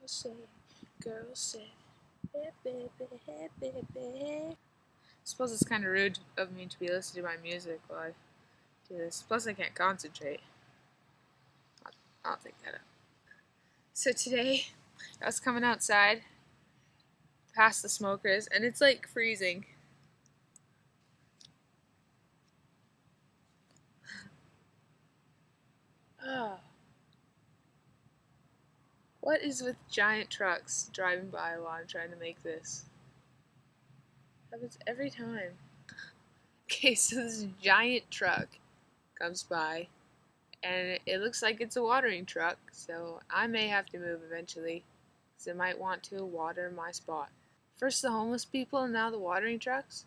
say, girls say, hey baby, hey baby. I suppose it's kind of rude of me to be listening to my music while I do this. Plus, I can't concentrate. I'll take that up. So today, I was coming outside past the smokers, and it's like freezing. Oh. What is with giant trucks driving by while I'm trying to make this? Happens every time. Okay, so this giant truck comes by, and it looks like it's a watering truck, so I may have to move eventually, because it might want to water my spot. First the homeless people, and now the watering trucks?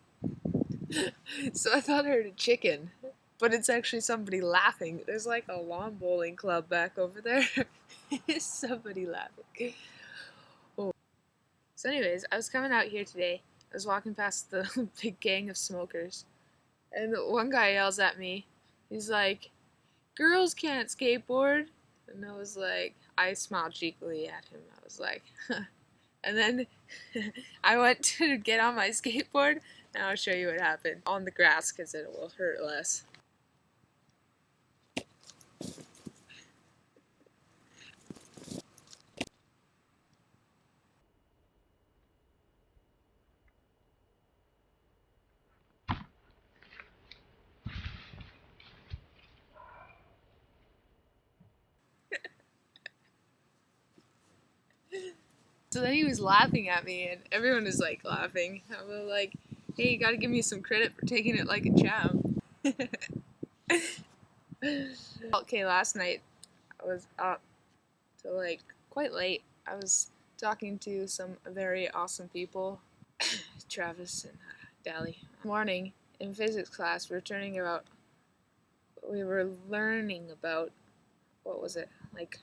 So I thought I heard a chicken, but it's actually somebody laughing. There's like a lawn bowling club back over there. Somebody laughing. Oh. So anyways, I was coming out here today. I was walking past the big gang of smokers, and one guy yells at me. He's like, "Girls can't skateboard." And I was like, I smiled cheekily at him. I was like, huh. And then I went to get on my skateboard, and I'll show you what happened. On the grass, because it will hurt less. So then he was laughing at me, and everyone was like laughing. I was like, hey, you gotta give me some credit for taking it like a champ. Okay, last night I was up till like quite late. I was talking to some very awesome people, Travis and Dally. Morning in physics class, we were learning about, what was it? Like,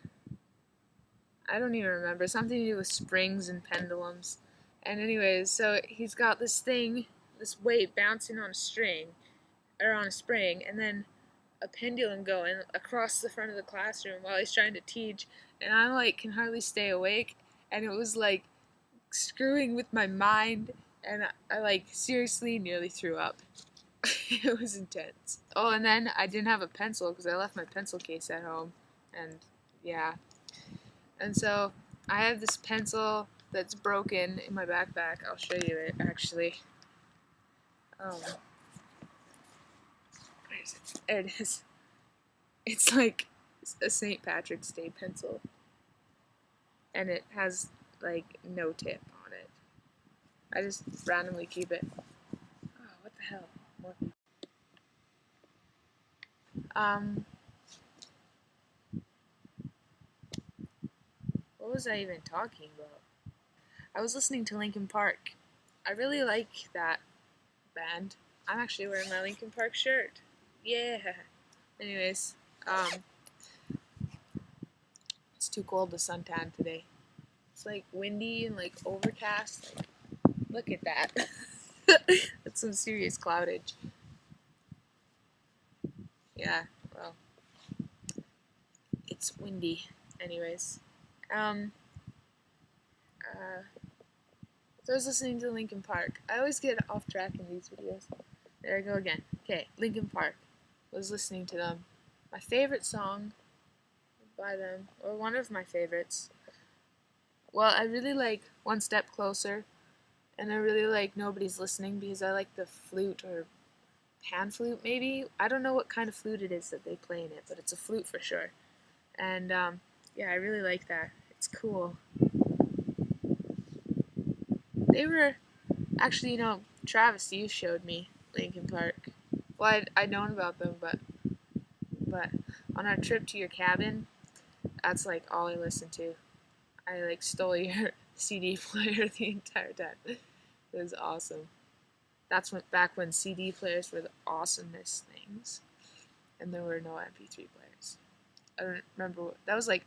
I don't even remember, something to do with springs and pendulums. And anyways, so he's got this thing, this weight bouncing on a string, or on a spring, and then a pendulum going across the front of the classroom while he's trying to teach, and I like can hardly stay awake, and it was like screwing with my mind, and I like seriously nearly threw up. It was intense. Oh, and then I didn't have a pencil because I left my pencil case at home, and yeah. And so I have this pencil that's broken in my backpack. I'll show you it actually. Where is it? There it is. It's like a St. Patrick's Day pencil, and it has like no tip on it. I just randomly keep it. Oh, what the hell? More people. What was I even talking about? I was listening to Linkin Park. I really like that band. I'm actually wearing my Linkin Park shirt. Yeah. Anyways, it's too cold to suntan today. It's like windy and like overcast. Like, look at that. That's some serious cloudage. Yeah, well, it's windy. Anyways, um, uh, so I was listening to Linkin Park. I always get off track in these videos. There I go again. Okay, Linkin Park. Was listening to them. My favorite song by them, or one of my favorites. Well, I really like One Step Closer, and I really like Nobody's Listening because I like the flute or pan flute maybe. I don't know what kind of flute it is that they play in it, but it's a flute for sure. And yeah, I really like that. It's cool. They were actually, Travis, you showed me Linkin Park. Well, I'd known about them, but on our trip to your cabin, that's like all I listened to. I like stole your CD player the entire time. It was awesome. That's back when CD players were the awesomest things, and there were no MP3 players. I don't remember that was like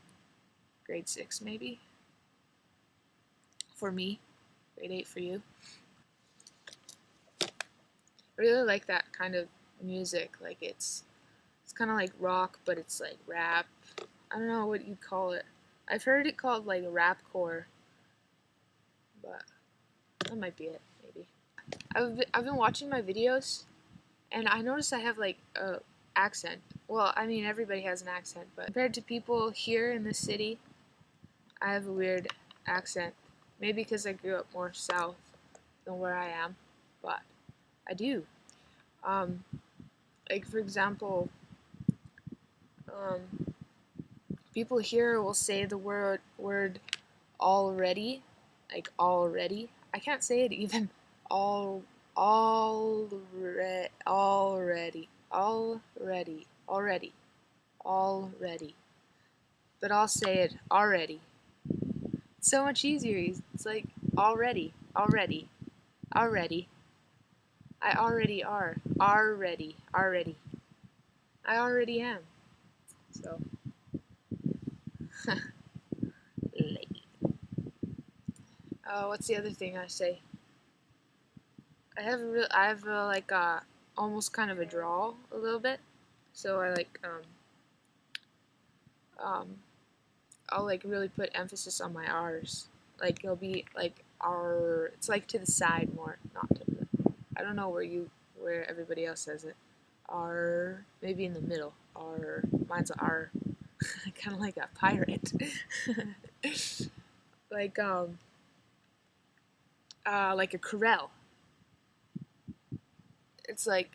grade 6 maybe for me, grade 8 for you. I really like that kind of music. Like it's kind of like rock, but it's like rap. I don't know what you'd call it. I've heard it called like rapcore, but that might be it, maybe. I've been watching my videos, and I noticed I have like a accent. Well, I mean everybody has an accent, but compared to people here in the city, I have a weird accent. Maybe because I grew up more south than where I am, but I do. Um, like for example, um, people here will say the word already, like already. I can't say it even. All already already. But I'll say it already. It's so much easier. It's like already. I already are. Already. I already am. So, late. What's the other thing I say? I have like almost kind of a drawl a little bit. So I like um I'll like really put emphasis on my R's. Like it'll be like R. It's like to the side more, not to the. I don't know where everybody else says it. R, maybe in the middle. R. Mine's a R. Kind of like a pirate. like like a corral. It's like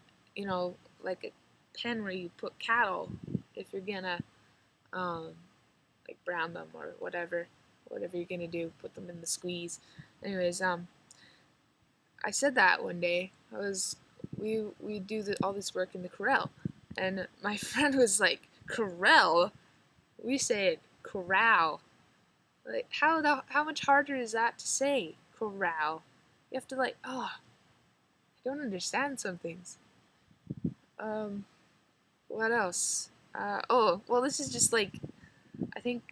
like a pen where you put cattle if you're gonna um like brown them or whatever you're gonna do, put them in the squeeze. Anyways, I said that one day. We do all this work in the corral, and my friend was like, "Corral? We say it corral. Like how much harder is that to say? Corral? You have to like I don't understand some things. Um, what else? Oh well, this is just like I think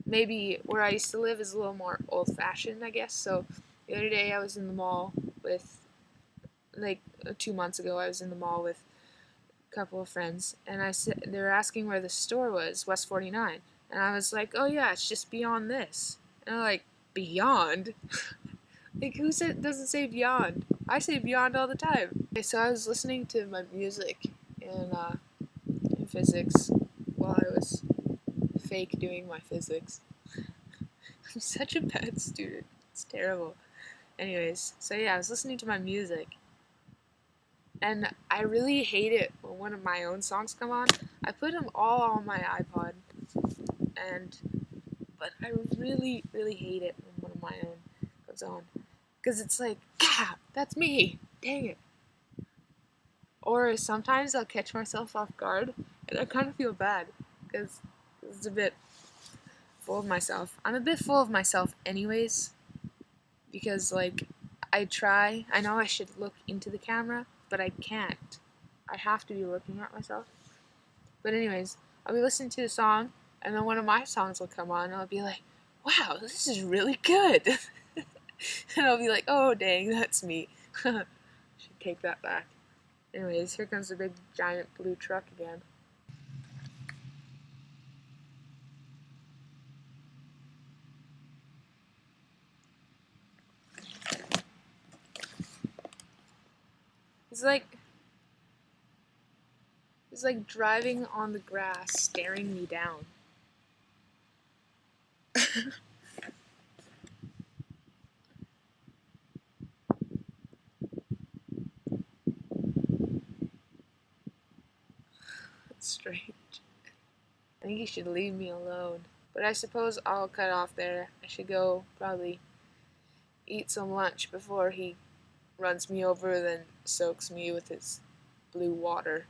maybe where I used to live is a little more old fashioned, I guess. So the other day I was in the mall with, like 2 months ago, I was in the mall with a couple of friends, and I said they were asking where the store was, West 49, and I was like, oh yeah, it's just beyond this. And they're like, beyond? Like who said doesn't say beyond? I say beyond all the time. Okay, so I was listening to my music in physics while I was fake doing my physics. I'm such a bad student. It's terrible. Anyways, so yeah, I was listening to my music, and I really hate it when one of my own songs come on. I put them all on my iPod, and but I really, really hate it when one of my own comes on, because it's like, ah, that's me. Dang it. Or sometimes I'll catch myself off guard, and I kind of feel bad because it's a bit full of myself. I'm a bit full of myself, anyways, because like I know I should look into the camera, but I can't. I have to be looking at myself. But anyways, I'll be listening to a song, and then one of my songs will come on, and I'll be like, wow, this is really good. And I'll be like, oh dang, that's me. Should take that back. Anyways, here comes the big giant blue truck again. He's like he's like driving on the grass, staring me down. That's strange. I think he should leave me alone. But I suppose I'll cut off there. I should go probably eat some lunch before he runs me over, then soaks me with his blue water.